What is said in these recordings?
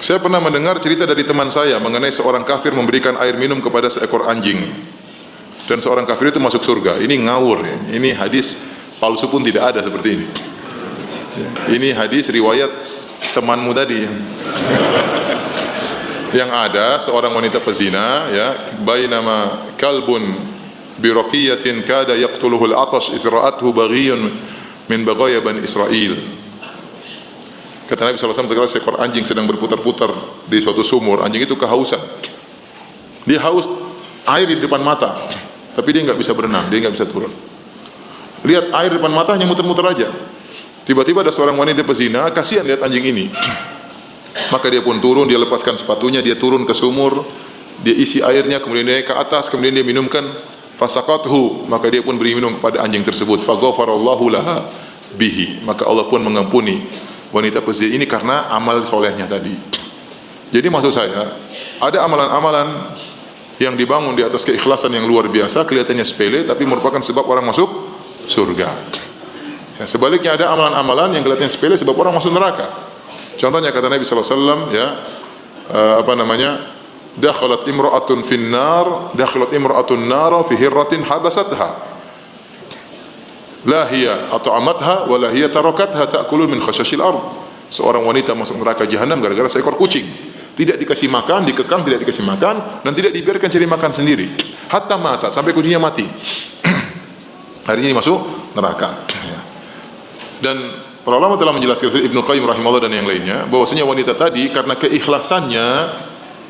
Saya pernah mendengar cerita dari teman saya mengenai seorang kafir memberikan air minum kepada seekor anjing dan seorang kafir itu masuk surga. Ini ngawur ya. Ini hadis palsu pun tidak ada seperti ini. Ini hadis riwayat temanmu tadi. Yang ada seorang wanita pezina ya, bainama kalbun biroqiyatin kada yaqtuluhu al-atash isra'athu baghiyun min baghaya bani Israil. Kata Nabi SAW, terkala seekor anjing sedang berputar-putar di suatu sumur. Anjing itu kehausan. Dia haus air di depan mata, tapi dia nggak bisa berenang, dia nggak bisa turun. Lihat air di depan mata hanya muter-muter aja. Tiba-tiba ada seorang wanita pezina, kasihan lihat anjing ini. Maka dia pun turun, dia lepaskan sepatunya, dia turun ke sumur, dia isi airnya, kemudian dia naik ke atas, kemudian dia minumkan. Fasaqathu, maka dia pun beri minum kepada anjing tersebut. Faghafarallahu laha bihi, maka Allah pun mengampuni wanita pezina ini karena amal solehnya tadi. Jadi maksud saya, ada amalan-amalan yang dibangun di atas keikhlasan yang luar biasa, kelihatannya sepele, tapi merupakan sebab orang masuk surga. Ya, sebaliknya ada amalan-amalan yang kelihatannya sepele, sebab orang masuk neraka. Contohnya kata Nabi SAW, ya, dakhalat imra'atun nara fi hirratin habasatha. La hiya at'amatha wa la hiya tarakatha ta'kulu min khashashil ard. Seorang wanita masuk neraka jahanam gara-gara seekor kucing. Tidak dikasih makan, dikekang tidak dikasih makan dan tidak dibiarkan cari makan sendiri. Hatta mata, sampai kucingnya mati. Akhirnya masuk neraka. Dan para ulama telah menjelaskan, Ibnu Qayyim rahimahullah dan yang lainnya, bahwasanya wanita tadi karena keikhlasannya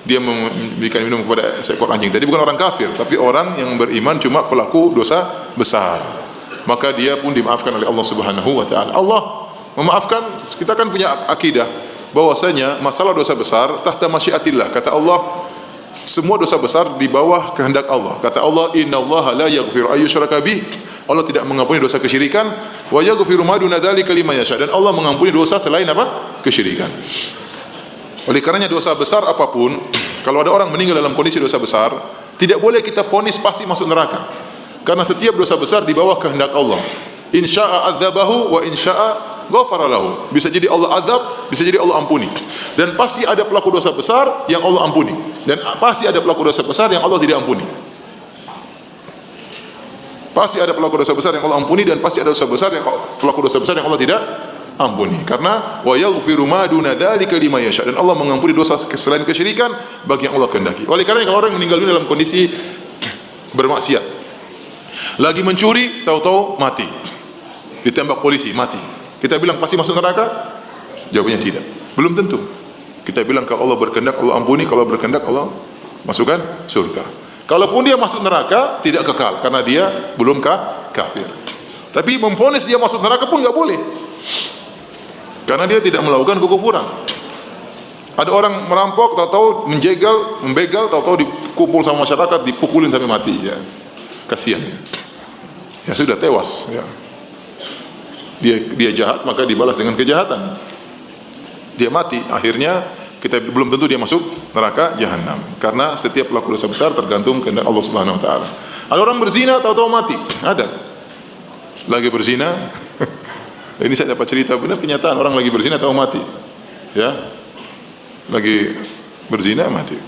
dia memberikan minum kepada seekor anjing. Tadi bukan orang kafir, tapi orang yang beriman, cuma pelaku dosa besar. Maka dia pun dimaafkan oleh Allah Subhanahu wa taala. Allah memaafkan. Kita kan punya akidah bahwasanya masalah dosa besar tahta masyiatillah. Kata Allah, semua dosa besar di bawah kehendak Allah. Kata Allah, innallaha la yaghfiru ayyushraka bih. Allah tidak mengampuni dosa kesyirikan, wa yaghfiru ma duna dzalika liman yasha. Dan Allah mengampuni dosa selain apa? Kesyirikan. Oleh karenanya dosa besar apapun, kalau ada orang meninggal dalam kondisi dosa besar, tidak boleh kita vonis pasti masuk neraka. Karena setiap dosa besar di bawah kehendak Allah. Insya'a adzabahu wa insya'a ghafara lahu. Bisa jadi Allah azab, bisa jadi Allah ampuni. Dan pasti ada pelaku dosa besar yang Allah ampuni, dan pasti ada pelaku dosa besar yang Allah tidak ampuni. Pasti ada pelaku dosa besar yang Allah ampuni, dan pasti ada dosa besar yang pelaku dosa besar yang Allah tidak ampuni. Karena wa yaghfiru ma duna dzalika liman yasha, dan Allah mengampuni dosa selain kesyirikan bagi yang Allah kehendaki. Oleh karena kalau orang meninggal dunia dalam kondisi bermaksiat, lagi mencuri, tahu-tahu mati, ditembak polisi, mati, kita bilang pasti masuk neraka? Jawabannya tidak, belum tentu. Kita bilang kalau Allah berkehendak Allah ampuni, kalau berkehendak Allah masukkan surga. Kalaupun dia masuk neraka tidak kekal karena dia belum kafir. Tapi memvonis dia masuk neraka pun nggak boleh, karena dia tidak melakukan kekufuran. Ada orang merampok, tahu-tahu membegal, tahu-tahu dikumpul sama masyarakat, dipukulin sampai mati, ya kasihan ya sudah tewas ya. Dia jahat maka dibalas dengan kejahatan, dia mati, akhirnya kita belum tentu dia masuk neraka jahanam, karena setiap pelaku dosa besar tergantung kehendak Allah Subhanahu wa taala. Ada orang berzina tahu-tahu mati, ada lagi berzina. Ini saya dapat cerita benar kenyataan, orang lagi berzina tahu mati, ya lagi berzina mati.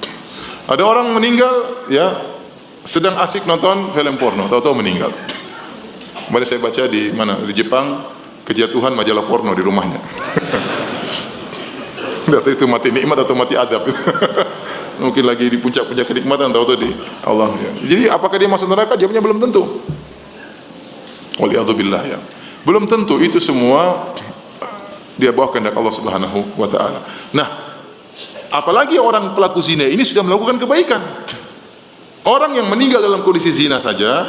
Ada orang meninggal ya sedang asik nonton film porno, tahu-tahu meninggal. Kemarin saya baca di mana, di Jepang, kejatuhan majalah porno di rumahnya. Tidak tahu itu mati nikmat atau mati adab. Mungkin lagi di puncak-puncak kenikmatan, tahu-tahu di Allah ya. Jadi apakah dia masuk neraka? Jawabnya belum tentu. Waliyadzubillah ya. Belum tentu, itu semua dia bawa kehendak Allah Subhanahu wa taala. Nah, apalagi orang pelaku zina ini sudah melakukan kebaikan. Orang yang meninggal dalam kondisi zina saja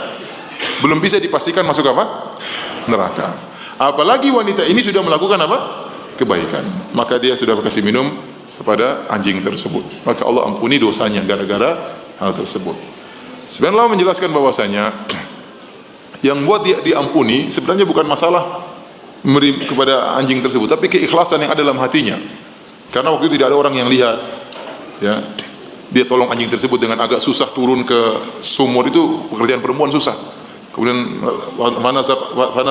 belum bisa dipastikan masuk apa? Neraka. Apalagi wanita ini sudah melakukan apa? Kebaikan. Maka dia sudah kasih minum kepada anjing tersebut. Maka Allah ampuni dosanya gara-gara hal tersebut. Sebenarnya Allah menjelaskan bahwasanya yang buat dia diampuni sebenarnya bukan masalah memberi kepada anjing tersebut, tapi keikhlasan yang ada dalam hatinya. Karena waktu itu tidak ada orang yang lihat, ya. Dia tolong anjing tersebut dengan agak susah turun ke sumur, itu pekerjaan perempuan susah. Kemudian mana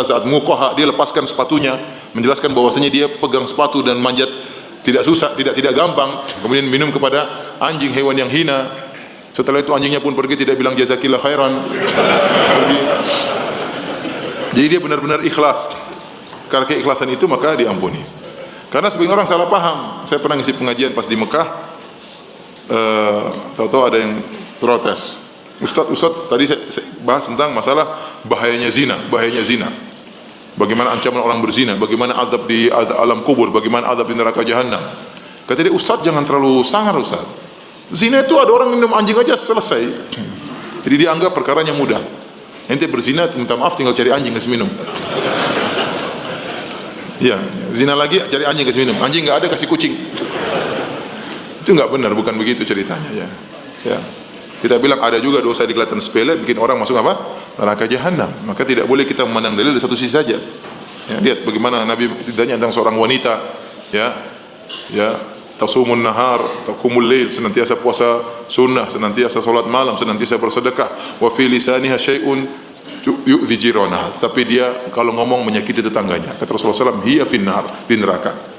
saat muqaha, dia lepaskan sepatunya, menjelaskan bahwasanya dia pegang sepatu dan manjat tidak susah, tidak gampang. Kemudian minum kepada anjing, hewan yang hina. Setelah itu anjingnya pun pergi, tidak bilang jazakillah khairan. Pergi. Jadi dia benar-benar ikhlas. Karena keikhlasan itu maka diampuni. Karena sebagian orang salah paham. Saya pernah ngisi pengajian pas di Mekah, tahu-tahu ada yang protes. Ustaz, tadi saya bahas tentang masalah bahayanya zina. Bagaimana ancaman orang berzina, bagaimana adab di alam kubur, bagaimana adab di neraka jahanam. Kata dia, Ustaz jangan terlalu sangar Ustaz. Zina itu ada orang minum anjing aja selesai. Jadi dia anggap perkaranya mudah. Ente berzina, minta maaf tinggal cari anjing kasih minum. Ya, zina lagi cari anjing kasih minum. Anjing nggak ada kasih kucing. Itu nggak benar, bukan begitu ceritanya ya. Ya. Kita bilang ada juga dosa di kelihatan sepele bikin orang masuk apa? Neraka jahanam. Maka tidak boleh kita memandang dalil dari satu sisi saja. Ya, lihat bagaimana Nabi ditanya tentang seorang wanita, ya, tasumun nahar, taqumul lail, senantiasa puasa sunnah, senantiasa salat malam, senantiasa bersedekah, wa fi lisaniha syai'un yu'dhi jirana. Tapi dia kalau ngomong menyakiti tetangganya. Kata Rasulullah SAW, hiya finnar, di neraka.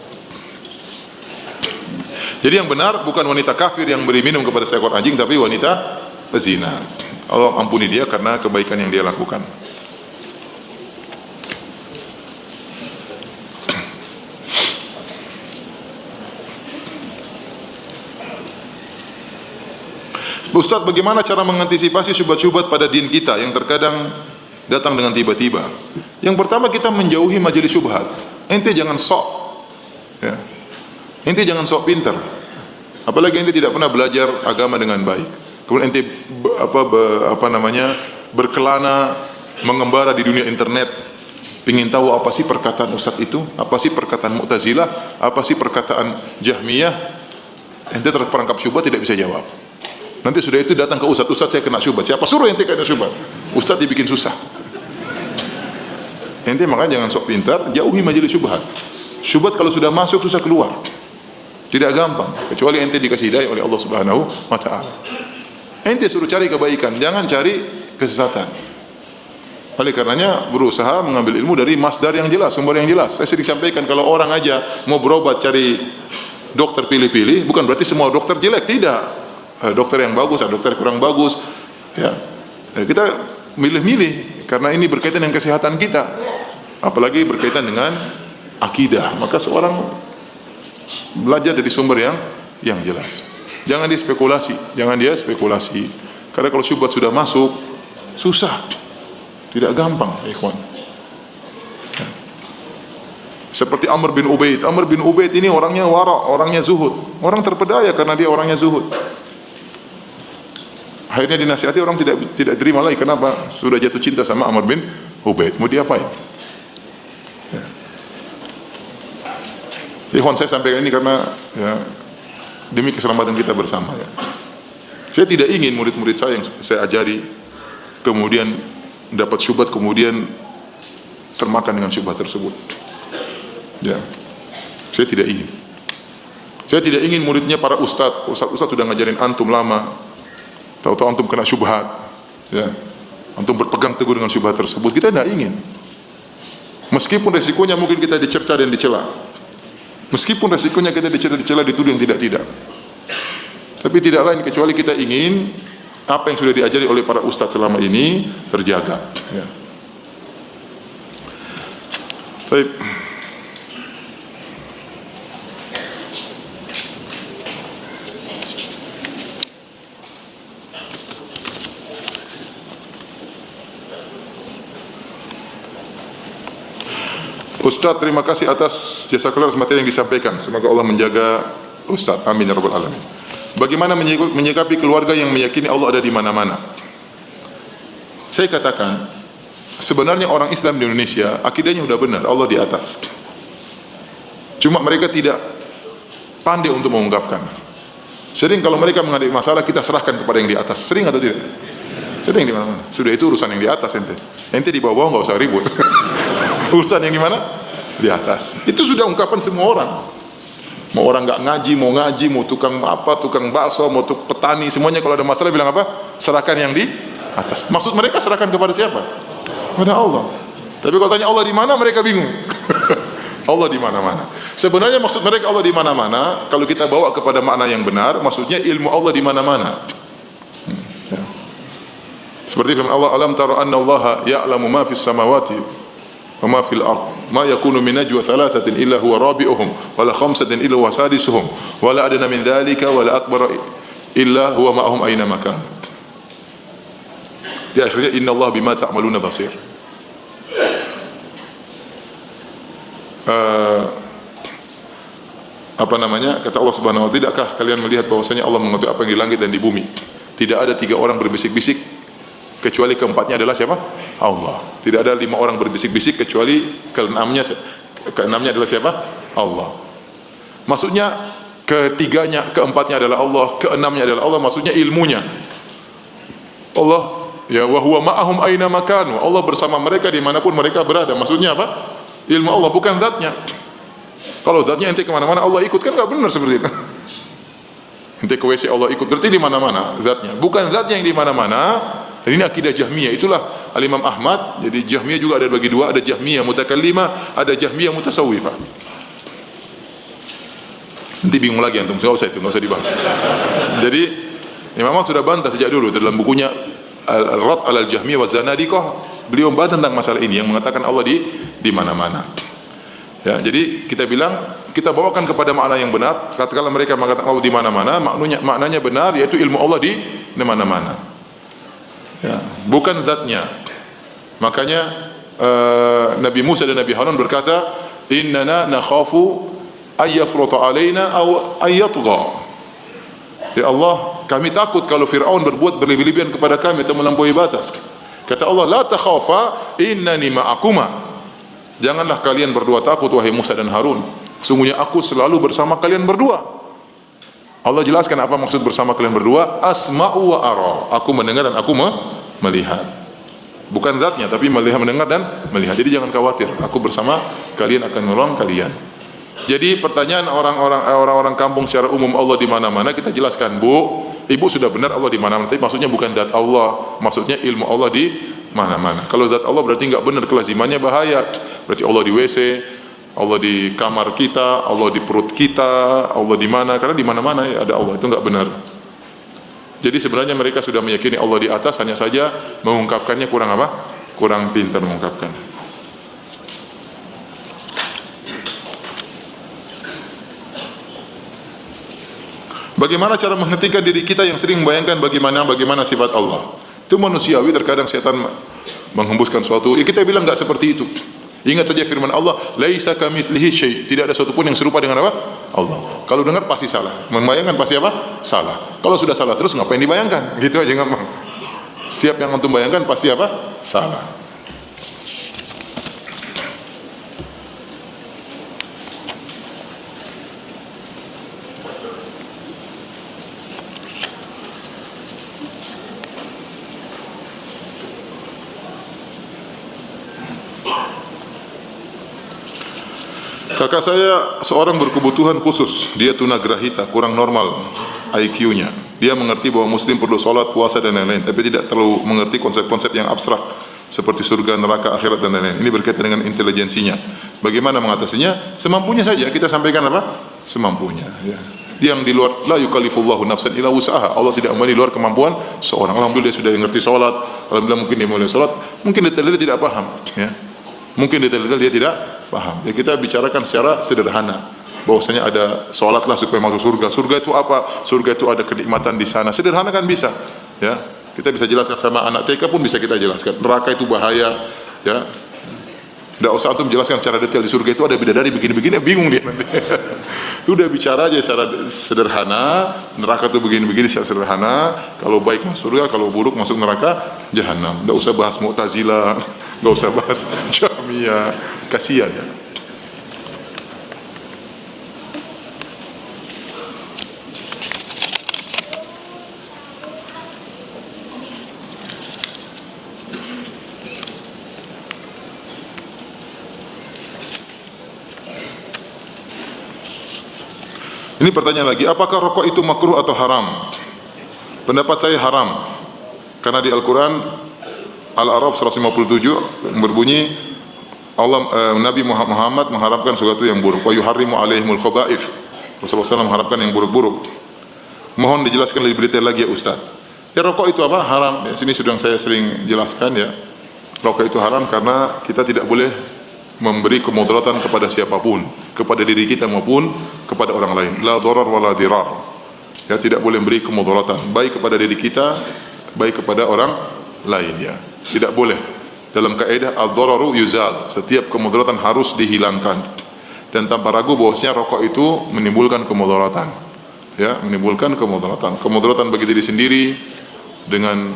Jadi yang benar bukan wanita kafir yang beri minum kepada seekor anjing, tapi wanita pezina. Allah ampuni dia karena kebaikan yang dia lakukan. Ustaz, bagaimana cara mengantisipasi syubhat-syubhat pada din kita yang terkadang datang dengan tiba-tiba? Yang pertama, kita menjauhi majelis syubhat. Ente jangan sok, ya. Ente jangan sok pintar. Apalagi ente tidak pernah belajar agama dengan baik. Kemudian ente berkelana mengembara di dunia internet, ingin tahu apa sih perkataan Ustaz itu, apa sih perkataan Mu'tazilah, apa sih perkataan Jahmiyah. Ente terperangkap syubhat, tidak bisa jawab. Nanti sudah itu datang ke Ustaz, Ustaz saya kena syubhat. Siapa suruh ente kena syubhat? Ustaz dibikin susah. Ente makanya jangan sok pintar, jauhi majelis syubhat. Syubhat kalau sudah masuk susah keluar. Tidak gampang, kecuali ente dikasih hidayah oleh Allah Subhanahu wa taala. Ente suruh cari kebaikan, jangan cari kesesatan. Oleh karenanya berusaha mengambil ilmu dari masdar yang jelas, sumber yang jelas. Saya sering sampaikan, kalau orang aja mau berobat cari dokter pilih-pilih, bukan berarti semua dokter jelek, tidak. Dokter yang bagus, ada dokter kurang bagus. Ya. Kita milih-milih karena ini berkaitan dengan kesehatan kita. Apalagi berkaitan dengan akidah. Maka seorang belajar dari sumber yang jelas. Jangan dia spekulasi. Karena kalau syubhat sudah masuk, susah. Tidak gampang, ikhwan. Ya. Seperti Amr bin Ubaid. Amr bin Ubaid ini orangnya wara, orangnya zuhud. Orang terpedaya karena dia orangnya zuhud. Akhirnya dinasihati, orang tidak terima lagi. Kenapa? Sudah jatuh cinta sama Amr bin Ubaid. Mau diapain? Ya. Ikhwan, saya sampaikan ini karena ya, demi keselamatan kita bersama. Ya. Saya tidak ingin murid-murid saya yang saya ajari kemudian dapat syubhat, kemudian termakan dengan syubhat tersebut. Ya. Saya tidak ingin. Saya tidak ingin muridnya para ustaz sudah ngajarin antum lama, tahu-tahu antum kena syubhat, ya. Antum berpegang teguh dengan syubhat tersebut. Kita tidak ingin. Meskipun resikonya mungkin kita dicerca dan dicela. Meskipun resikonya kita dicela, dituduh yang tidak-tidak. Tapi tidak lain kecuali kita ingin apa yang sudah diajari oleh para ustaz selama ini terjaga. Ya. Baik. Ustaz, terima kasih atas jasa kelas materi yang disampaikan. Semoga Allah menjaga Ustaz. Amin ya rabbal alamin. Bagaimana menyikapi keluarga yang meyakini Allah ada di mana-mana? Saya katakan, sebenarnya orang Islam di Indonesia akidahnya sudah benar, Allah di atas. Cuma mereka tidak pandai untuk mengungkapkan. Sering kalau mereka menghadapi masalah, kita serahkan kepada yang di atas. Sering atau tidak? Sering di mana-mana. Sudah itu urusan yang di atas ente. Ente di bawah-bawah enggak usah ribut. Urusan yang gimana? Di atas. Itu sudah ungkapan semua orang. Mau orang nggak ngaji, mau tukang apa, tukang bakso, mau petani, semuanya kalau ada masalah bilang apa? Serahkan yang di atas. Maksud mereka serahkan kepada siapa? Kepada Allah. Tapi kalau tanya Allah di mana, mereka bingung. Allah di mana-mana. Sebenarnya maksud mereka Allah di mana-mana, kalau kita bawa kepada makna yang benar, maksudnya ilmu Allah di mana-mana. Ya. Seperti firman Allah, alam tara anna Allah ya'lamu ma fis samawati wa ma fil ard. Ma yakunu min najwa thalathatin illa huwa rabi'uhum wa la khamsatin illa huwa sadisuhum wa la adna min dhalika wa la akbar illa huwa ma'ahum aina makan. Di akhirnya inna Allah bima ta'maluna basir. Kata Allah Subhanahu wa taala, tidakkah kalian melihat bahwasanya Allah mengetahui apa yang di langit dan di bumi? Tidak ada 3 orang berbisik-bisik kecuali keempatnya adalah siapa? Allah. Tidak ada 5 orang berbisik-bisik kecuali keenamnya adalah siapa? Allah. Maksudnya ketiganya, keempatnya adalah Allah, keenamnya adalah Allah, maksudnya ilmunya. Allah, ya, wa huwa ma'ahum aina makanu. Allah bersama mereka dimanapun mereka berada. Maksudnya apa? Ilmu Allah, bukan zatnya. Kalau zatnya ente kemana-mana Allah ikut, kan nggak benar seperti itu. Ente ke WC Allah ikut, berarti di mana-mana zatnya. Bukan zatnya yang di mana-mana. Dan ini akidah Jahmiyah. Itulah Al-Imam Ahmad. Jadi Jahmiyah juga ada bagi 2, ada Jahmiyah mutakallimah, ada Jahmiyah mutasawwifah. Nanti bingung lagi antum, enggak usah dibahas. Jadi Imam Ahmad sudah bantah sejak dulu dalam bukunya Al-Rad 'alal Jahmiyah wa Zanadiqah. Beliau membahas tentang masalah ini yang mengatakan Allah di mana-mana. Ya, jadi kita bilang, kita bawakan kepada makna yang benar. Katakanlah mereka mengatakan Allah di mana-mana, maknanya benar, yaitu ilmu Allah di mana-mana. Ya, bukan zatnya. Makanya Nabi Musa dan Nabi Harun berkata, innana nakhafu ayyafruta alaina aw ayyatgha. Ya Allah, kami takut kalau Fir'aun berbuat berlebih-lebihan kepada kami atau melampaui batas. Kata Allah, la takhafa innani ma'akuma. Janganlah kalian berdua takut wahai Musa dan Harun. Sungguhnya aku selalu bersama kalian berdua. Allah jelaskan apa maksud bersama kalian berdua. Asma'u wa ara. Aku mendengar dan aku melihat. Bukan zatnya, tapi melihat, mendengar dan melihat. Jadi jangan khawatir. Aku bersama kalian akan menolong kalian. Jadi pertanyaan orang-orang kampung secara umum Allah di mana-mana, kita jelaskan, Bu, Ibu sudah benar Allah di mana-mana. Tapi maksudnya bukan zat Allah, maksudnya ilmu Allah di mana-mana. Kalau zat Allah berarti enggak benar, kelazimannya bahaya. Berarti Allah di WC, Allah di kamar kita, Allah di perut kita, Allah di mana? Karena di mana-mana ya ada Allah, itu enggak benar. Jadi sebenarnya mereka sudah meyakini Allah di atas, hanya saja mengungkapkannya kurang apa? Kurang pintar mengungkapkan. Bagaimana cara menghentikan diri kita yang sering membayangkan bagaimana sifat Allah? Itu manusiawi, terkadang setan menghembuskan suatu. Ya kita bilang enggak seperti itu. Ingat saja firman Allah, laisa kamitslihi syai'. Tidak ada sesuatu pun yang serupa dengan apa? Allah. Kalau dengar pasti salah. Membayangkan pasti apa? Salah. Kalau sudah salah terus ngapain dibayangkan? Gitu aja gampang. Setiap yang antum bayangkan pasti apa? Salah. Kakak saya seorang berkebutuhan khusus, dia tunagrahita, kurang normal IQ-nya. Dia mengerti bahwa muslim perlu sholat, puasa dan lain-lain, tapi tidak terlalu mengerti konsep-konsep yang abstrak seperti surga, neraka, akhirat dan lain-lain. Ini berkaitan dengan intelijensinya. Bagaimana mengatasinya? Semampunya saja, kita sampaikan apa? Semampunya. Ya. Yang di luar, la yukallifullahu nafsan illa wus'aha. Allah tidak membebani luar kemampuan seorang. Alhamdulillah dia sudah mengerti sholat, alhamdulillah mungkin dia mulai sholat, mungkin detail-detail tidak paham. Ya. Mungkin detail-detail dia tidak paham. Ya, kita bicarakan secara sederhana. Bahwasanya ada sholatlah supaya masuk surga. Surga itu apa? Surga itu ada kenikmatan di sana. Sederhana kan bisa. Ya, kita bisa jelaskan sama anak TK pun bisa kita jelaskan. Neraka itu bahaya. Ya, tidak usah antum jelaskan secara detail. Di surga itu ada bidadari begini-begini, bingung dia nanti. Udah bicara aja secara sederhana. Neraka itu begini-begini secara sederhana. Kalau baik masuk surga, kalau buruk masuk neraka jahanam. Tidak usah bahas Mu'tazilah. Gak usah bahas Jahmiyah, kasihan ya. Ini pertanyaan lagi, apakah rokok itu makruh atau haram? Pendapat saya haram, karena di Al-Quran Al-A'raf 157 berbunyi Nabi Muhammad mengharapkan sesuatu yang buruk. Wa yuharrimu alaihimul khaba'ith. Rasulullah SAW mengharapkan yang buruk-buruk. Mohon dijelaskan lebih detail lagi ya Ustaz. Ya rokok itu apa? Haram. Ya, sini sudah saya sering jelaskan ya. Rokok itu haram karena kita tidak boleh memberi kemudaratan kepada siapapun, kepada diri kita maupun kepada orang lain. La dharar wa la dirar. Ya, tidak boleh memberi kemudaratan baik kepada diri kita, baik kepada orang lain ya. Tidak boleh. Dalam kaidah ad-dhararu yuzal, setiap kemudaratan harus dihilangkan. Dan tanpa ragu bahwasanya rokok itu menimbulkan kemudaratan. Ya, menimbulkan kemudaratan. Kemudaratan bagi diri sendiri dengan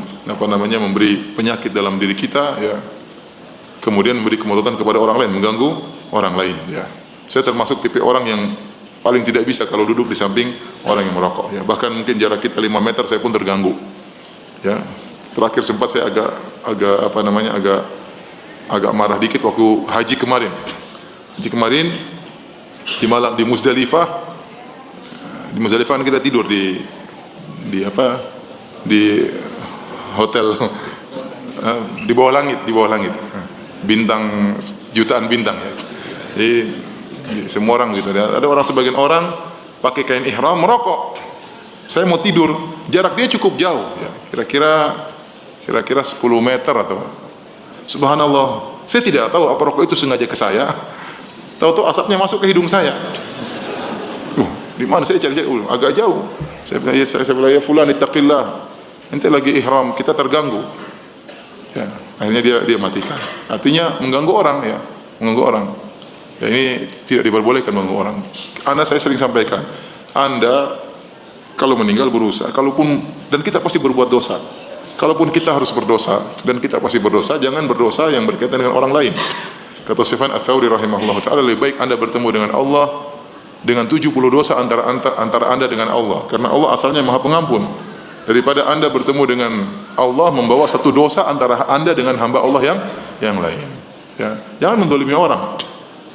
memberi penyakit dalam diri kita ya. Kemudian memberi kemudaratan kepada orang lain, mengganggu orang lain ya. Saya termasuk tipe orang yang paling tidak bisa kalau duduk di samping orang yang merokok ya. Bahkan mungkin jarak kita 5 meter saya pun terganggu. Ya. Terakhir sempat saya agak marah dikit waktu haji kemarin. Haji kemarin di Muzdalifah. Di Muzdalifah kan kita tidur di hotel di bawah langit. Bintang, jutaan bintang ya. Jadi semua orang gitu. Ada orang, sebagian orang pakai kain ihram merokok. Saya mau tidur, jarak dia cukup jauh ya. Kira-kira 10 meter atau subhanallah. Saya tidak tahu apa rokok itu sengaja ke saya. Tahu-tahu asapnya masuk ke hidung saya. Di mana saya cari agak jauh. Saya bilang ya fulan ittaqillah. Ente lagi ihram, kita terganggu. Ya, akhirnya dia matikan. Artinya mengganggu orang ya, mengganggu orang. Ya, ini tidak diperbolehkan mengganggu orang. Saya sering sampaikan, Anda kalau meninggal berusaha, dan kita pasti berbuat dosa. Kalaupun kita harus berdosa dan kita pasti berdosa, jangan berdosa yang berkaitan dengan orang lain. Kata Sufyan Ats-Tsauri rahimahullah taala, lebih baik Anda bertemu dengan Allah dengan 70 dosa antara Anda dengan Allah, karena Allah asalnya Maha Pengampun, daripada Anda bertemu dengan Allah membawa satu dosa antara Anda dengan hamba Allah yang lain. Ya, jangan mendolimi orang.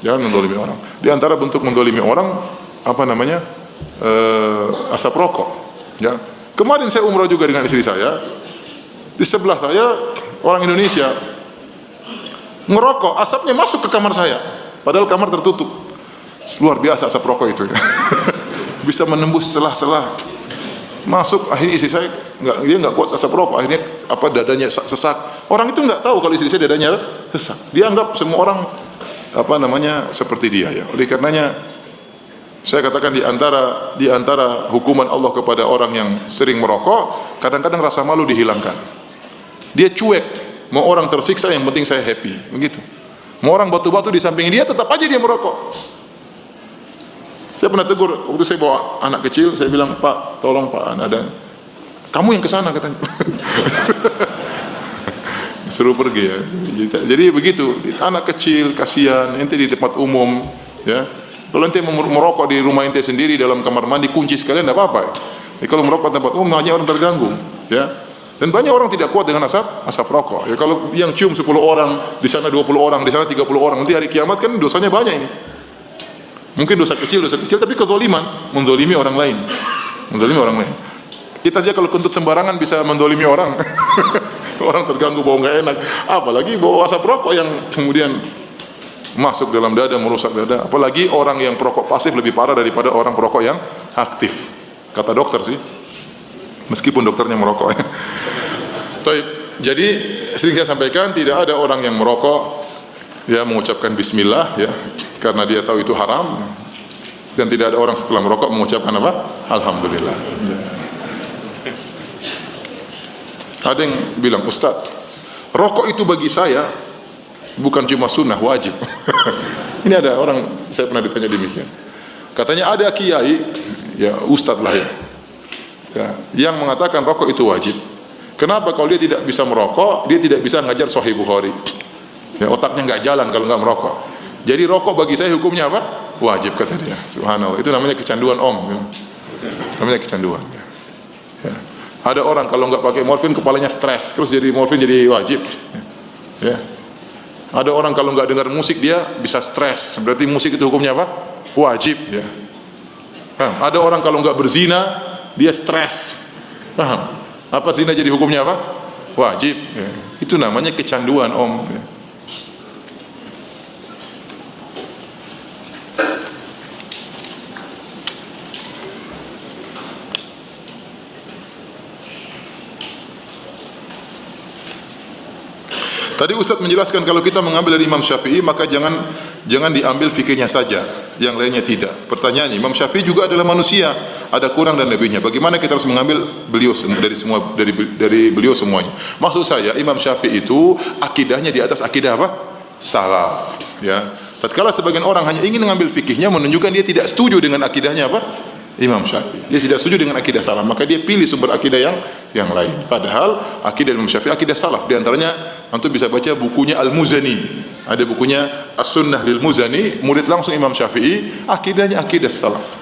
Jangan mendolimi orang. Di antara bentuk mendolimi orang asap rokok. Ya. Kemarin saya umrah juga dengan istri saya. Di sebelah saya orang Indonesia ngerokok, asapnya masuk ke kamar saya, padahal kamar tertutup. Luar biasa asap rokok itu ya. Bisa menembus celah-celah masuk. Akhirnya istri saya dia nggak kuat asap rokok, akhirnya dadanya sesak. Orang itu nggak tahu kalau istri saya dadanya sesak. Dia anggap semua orang seperti dia ya. Oleh karenanya saya katakan di antara hukuman Allah kepada orang yang sering merokok, kadang-kadang rasa malu dihilangkan. Dia cuek, mau orang tersiksa yang penting saya happy, begitu. Mau orang batu-batu di samping dia, tetap aja dia merokok. Saya pernah tegur waktu saya bawa anak kecil, saya bilang, "Pak, tolong Pak, ada kamu yang kesana," katanya. Suruh pergi ya. Jadi begitu, anak kecil kasihan, ente di tempat umum, ya. Kalau ente merokok di rumah ente sendiri dalam kamar mandi, kunci sekalian tidak apa-apa. Kalau merokok tempat umum hanya orang terganggu, ya. Dan banyak orang tidak kuat dengan asap rokok. Ya, kalau yang cium 10 orang, di sana 20 orang, di sana 30 orang, nanti hari kiamat kan dosanya banyak ini. Mungkin dosa kecil, tapi kezaliman, menzalimi orang lain. Menzalimi orang lain. Kita saja kalau kentut sembarangan bisa menzalimi orang. Orang terganggu, bau nggak enak. Apalagi bau asap rokok yang kemudian masuk dalam dada, merusak dada. Apalagi orang yang perokok pasif lebih parah daripada orang perokok yang aktif. Kata dokter sih. Meskipun dokternya merokok. Jadi sering saya sampaikan, tidak ada orang yang merokok ya mengucapkan bismillah ya karena dia tahu itu haram, dan tidak ada orang setelah merokok mengucapkan apa? Alhamdulillah. Ya. Ada yang bilang, "Ustaz, rokok itu bagi saya bukan cuma sunnah, wajib." Ini ada orang, saya pernah ditanya demikian. Katanya ada kiai, ya ustaz lah ya, yang mengatakan rokok itu wajib. Kenapa? Kalau dia tidak bisa merokok, dia tidak bisa ngajar Sahih Bukhari. Ya, otaknya nggak jalan kalau nggak merokok. Jadi rokok bagi saya hukumnya apa? Wajib, kata dia. Subhanallah. Itu namanya kecanduan om. Namanya kecanduan. Ya. Ada orang kalau nggak pakai morfin kepalanya stres, terus jadi morfin jadi wajib. Ya. Ada orang kalau nggak dengar musik dia bisa stres, berarti musik itu hukumnya apa? Wajib. Ya. Ada orang kalau nggak berzina dia stres. Paham? Apa zina jadi hukumnya apa? Wajib. Ya. Itu namanya kecanduan om. Ya. Tadi Ustaz menjelaskan kalau kita mengambil dari Imam Syafi'i maka jangan diambil fikihnya saja, yang lainnya tidak. Pertanyaannya, Imam Syafi'i juga adalah manusia, ada kurang dan lebihnya. Bagaimana kita harus mengambil beliau dari beliau semuanya? Maksud saya, Imam Syafi'i itu akidahnya di atas akidah apa? Salaf, ya. Tatkala sebagian orang hanya ingin mengambil fikihnya, menunjukkan dia tidak setuju dengan akidahnya apa? Imam Syafi'i. Dia tidak setuju dengan akidah salaf, maka dia pilih sumber akidah yang lain. Padahal akidah Imam Syafi'i akidah salaf. Di antaranya antum bisa baca bukunya Al-Muzani. Ada bukunya As-Sunnah lil Muzani, murid langsung Imam Syafi'i, akidahnya akidah salaf.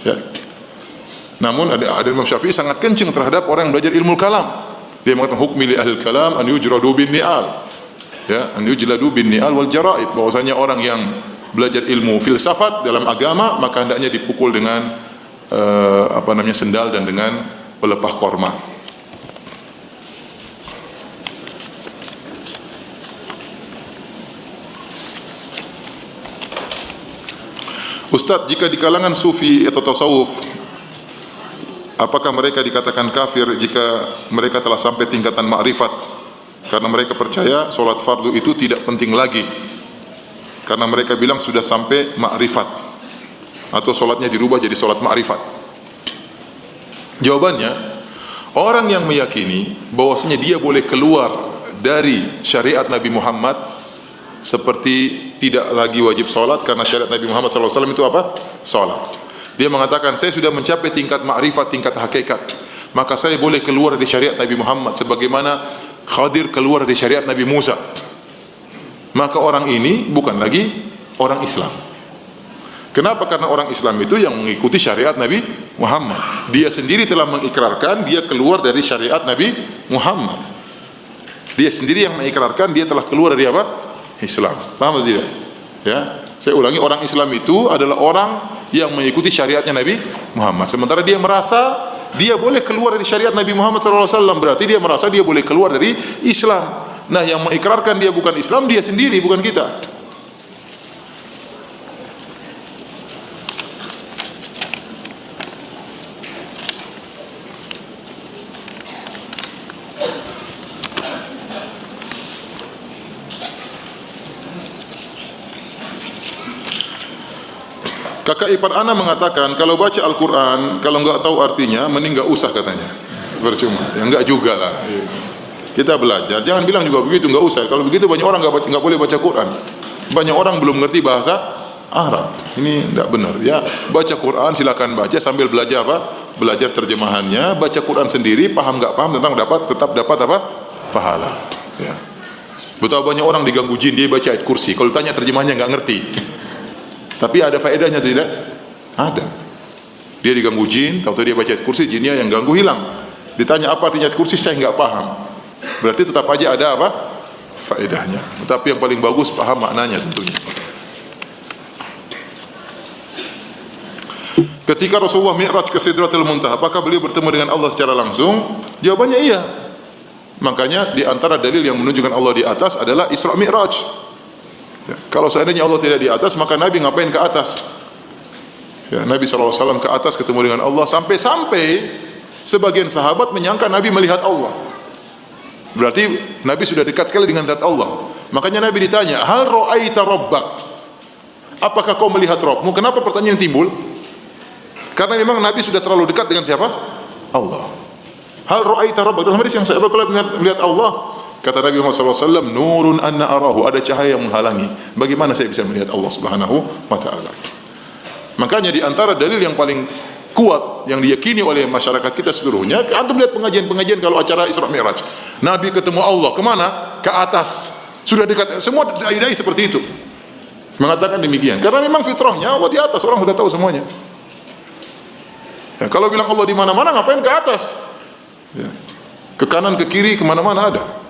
Ya. Namun ada Imam Syafi'i sangat kencing terhadap orang yang belajar ilmu kalam. Dia mengatakan hukmi li ahli kalam an yujradu bin ni'al. Ya, an yujladu bin ni'al wal jara'id. Bahwasanya orang yang belajar ilmu filsafat dalam agama maka hendaknya dipukul dengan sendal dan dengan pelepah korma. Ustaz, jika di kalangan sufi atau tasawuf, apakah mereka dikatakan kafir jika mereka telah sampai tingkatan ma'rifat? Karena mereka percaya solat fardu itu tidak penting lagi, karena mereka bilang sudah sampai ma'rifat, atau solatnya dirubah jadi solat ma'rifat. Jawabannya, orang yang meyakini bahwasanya dia boleh keluar dari syariat Nabi Muhammad, seperti tidak lagi wajib solat karena syariat Nabi Muhammad SAW itu apa? Solat. Dia mengatakan, saya sudah mencapai tingkat ma'rifat, tingkat hakikat, maka saya boleh keluar dari syariat Nabi Muhammad sebagaimana Khadir keluar dari syariat Nabi Musa. Maka orang ini bukan lagi orang Islam. Kenapa? Karena orang Islam itu yang mengikuti syariat Nabi Muhammad. Dia sendiri telah mengikrarkan dia keluar dari syariat Nabi Muhammad. Dia sendiri yang mengikrarkan dia telah keluar dari apa? Islam. Paham atau tidak? Ya, saya ulangi, orang Islam itu adalah orang yang mengikuti syariatnya Nabi Muhammad. Sementara dia merasa dia boleh keluar dari syariat Nabi Muhammad SAW, berarti dia merasa dia boleh keluar dari Islam. Nah, yang mengikrarkan dia bukan Islam, dia sendiri, bukan kita. Kakak ipar ana mengatakan kalau baca Al-Quran, kalau enggak tahu artinya, mending enggak usah katanya. Percuma. Ya enggak juga lah. Kita belajar. Jangan bilang juga begitu, enggak usah. Kalau begitu banyak orang enggak boleh baca Quran. Banyak orang belum ngerti bahasa Arab. Ini enggak benar. Ya, baca Quran silakan baca sambil belajar apa? Belajar terjemahannya. Baca Quran sendiri, paham enggak paham tentang tetap dapat apa? Pahala. Ya. Betapa banyak orang diganggu jin dia baca ayat kursi. Kalau tanya terjemahannya enggak ngerti. Tapi ada faedahnya tidak? Ada. Dia diganggu jin, tahu-tahu dia baca ayat kursi, jinnya yang ganggu hilang. Ditanya apa artinya ayat kursi, saya enggak paham. Berarti tetap aja ada apa? Faedahnya. Tapi yang paling bagus paham maknanya tentunya. Ketika Rasulullah Mi'raj ke Sidratul Muntaha, apakah beliau bertemu dengan Allah secara langsung? Jawabannya iya. Makanya di antara dalil yang menunjukkan Allah di atas adalah Isra Mi'raj. Ya, kalau seandainya Allah tidak di atas, maka Nabi ngapain ke atas? Ya, Nabi SAW ke atas ketemu dengan Allah, sampai-sampai sebagian sahabat menyangka Nabi melihat Allah. Berarti Nabi sudah dekat sekali dengan zat Allah. Makanya Nabi ditanya, hal ra'aita rabbak? Apakah kau melihat Rabbmu? Kenapa pertanyaan timbul? Karena memang Nabi sudah terlalu dekat dengan siapa? Allah. Hal ra'aita rabbak? Dalam hadis yang saya baca, melihat Allah. Kata Nabi Muhammad SAW, nurun anna arahu, ada cahaya yang menghalangi. Bagaimana saya bisa melihat Allah Subhanahu wa ta'ala? Makanya di antara dalil yang paling kuat yang diyakini oleh masyarakat kita seluruhnya, antum lihat pengajian-pengajian kalau acara Isra Mi'raj. Nabi ketemu Allah, kemana? Ke atas. Sudah dekat. Semua dai-dai seperti itu. Mengatakan demikian. Karena memang fitrahnya Allah di atas, orang sudah tahu semuanya. Ya, kalau bilang Allah di mana-mana, ngapain ke atas? Ya. Ke kanan, ke kiri, kemana-mana ada.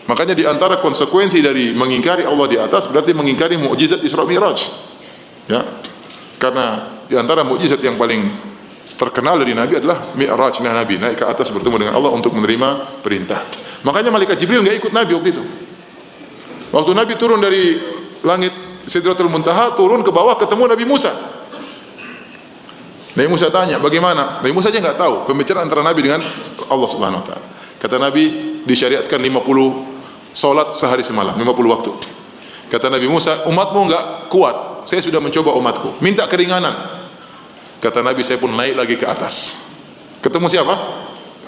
Makanya di antara konsekuensi dari mengingkari Allah di atas berarti mengingkari mukjizat Isra Mi'raj. Ya. Karena di antara mukjizat yang paling terkenal dari Nabi adalah Mi'rajnya Nabi, naik ke atas bertemu dengan Allah untuk menerima perintah. Makanya malaikat Jibril enggak ikut Nabi waktu itu. Waktu Nabi turun dari langit Sidratul Muntaha, turun ke bawah ketemu Nabi Musa. Nabi Musa tanya, bagaimana? Nabi Musa aja enggak tahu pembicaraan antara Nabi dengan Allah Subhanahu wa taala. Kata Nabi, disyariatkan 50 salat sehari semalam 50 waktu. Kata Nabi Musa, umatmu enggak kuat. Saya sudah mencoba umatku. Minta keringanan. Kata Nabi, saya pun naik lagi ke atas. Ketemu siapa?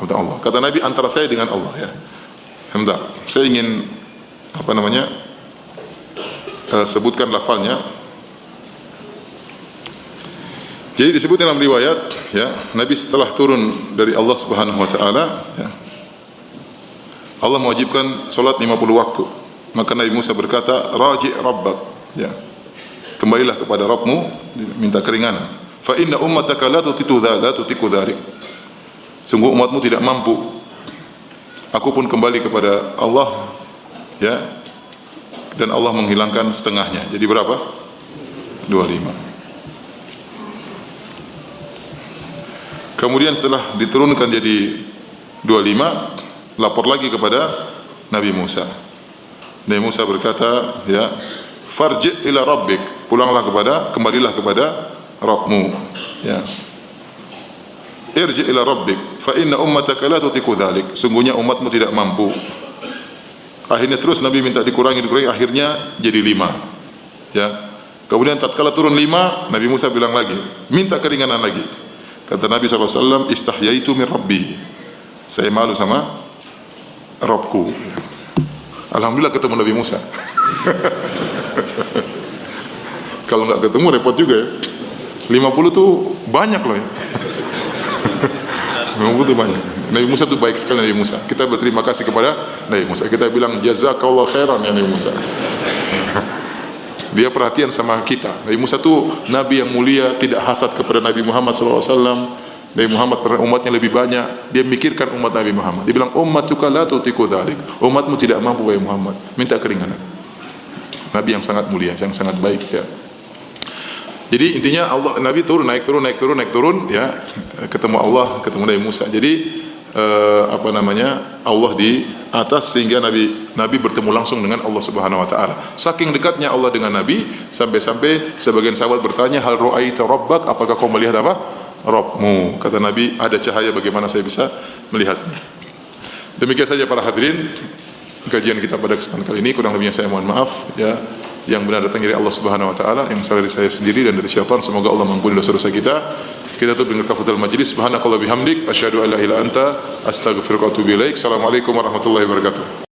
Kata Allah. Kata Nabi, antara saya dengan Allah ya. Sebentar, saya ingin sebutkan lafalnya. Jadi disebut dalam riwayat ya, Nabi setelah turun dari Allah Subhanahu wa taala ya, Allah mewajibkan salat 50 waktu. Maka Nabi Musa berkata, raji' rabbak ya. Kembalilah kepada Rabbmu, minta keringanan. Fa inna ummataka la tutiku dzalik. Sungguh umatmu tidak mampu. Aku pun kembali kepada Allah ya. Dan Allah menghilangkan setengahnya. Jadi berapa? 25. Kemudian setelah diturunkan jadi 25, lapor lagi kepada Nabi Musa. Nabi Musa berkata, ya, farji' ila rabbik, kembalilah kepada Rabbmu, ya. Irji' ila rabbik, fa inna ummataka la tutiku dzalik. Sungguhnya umatmu tidak mampu. Akhirnya terus Nabi minta dikurangi, akhirnya jadi 5. Ya. Kemudian tatkala turun 5, Nabi Musa bilang lagi, minta keringanan lagi. Kata Nabi SAW, istahyaitu min rabbi. Saya malu sama Rabbku. Alhamdulillah ketemu Nabi Musa. Kalau nggak ketemu repot juga ya. 50 tuh banyak loh ya. 50 tuh banyak. Nabi Musa tuh baik sekali, Nabi Musa. Kita berterima kasih kepada Nabi Musa. Kita bilang jazakallahu khairan ya Nabi Musa. Dia perhatian sama kita. Nabi Musa tuh nabi yang mulia, tidak hasad kepada Nabi Muhammad SAW. Nabi Muhammad umatnya lebih banyak, dia mikirkan umat Nabi Muhammad. Dia bilang, ummatuka la tutiku dzalik. Umatmu tidak mampu wahai Muhammad, minta keringanan. Nabi yang sangat mulia, yang sangat baik ya. Jadi intinya Nabi turun, naik turun ya, ketemu Allah, ketemu Nabi Musa. Jadi Allah di atas sehingga Nabi bertemu langsung dengan Allah Subhanahu wa taala. Saking dekatnya Allah dengan Nabi sampai-sampai sebagian sahabat bertanya, hal ra'aita rabbak, apakah kau melihat apa? Rabbmu. Kata Nabi, ada cahaya, bagaimana saya bisa melihatnya. Demikian saja para hadirin kajian kita pada kesempatan kali ini. Kurang lebihnya saya mohon maaf ya. Yang benar datang dari Allah Subhanahu wa taala, yang salah dari saya sendiri dan dari syaitan. Semoga Allah mengampuni dosa-dosa kita. Kita tutup dengan kafatul majlis. Subhanakallah bihamdik asyhadu an la ilaha illa anta astaghfiruka wa atubu ilaik. Assalamualaikum warahmatullahi wabarakatuh.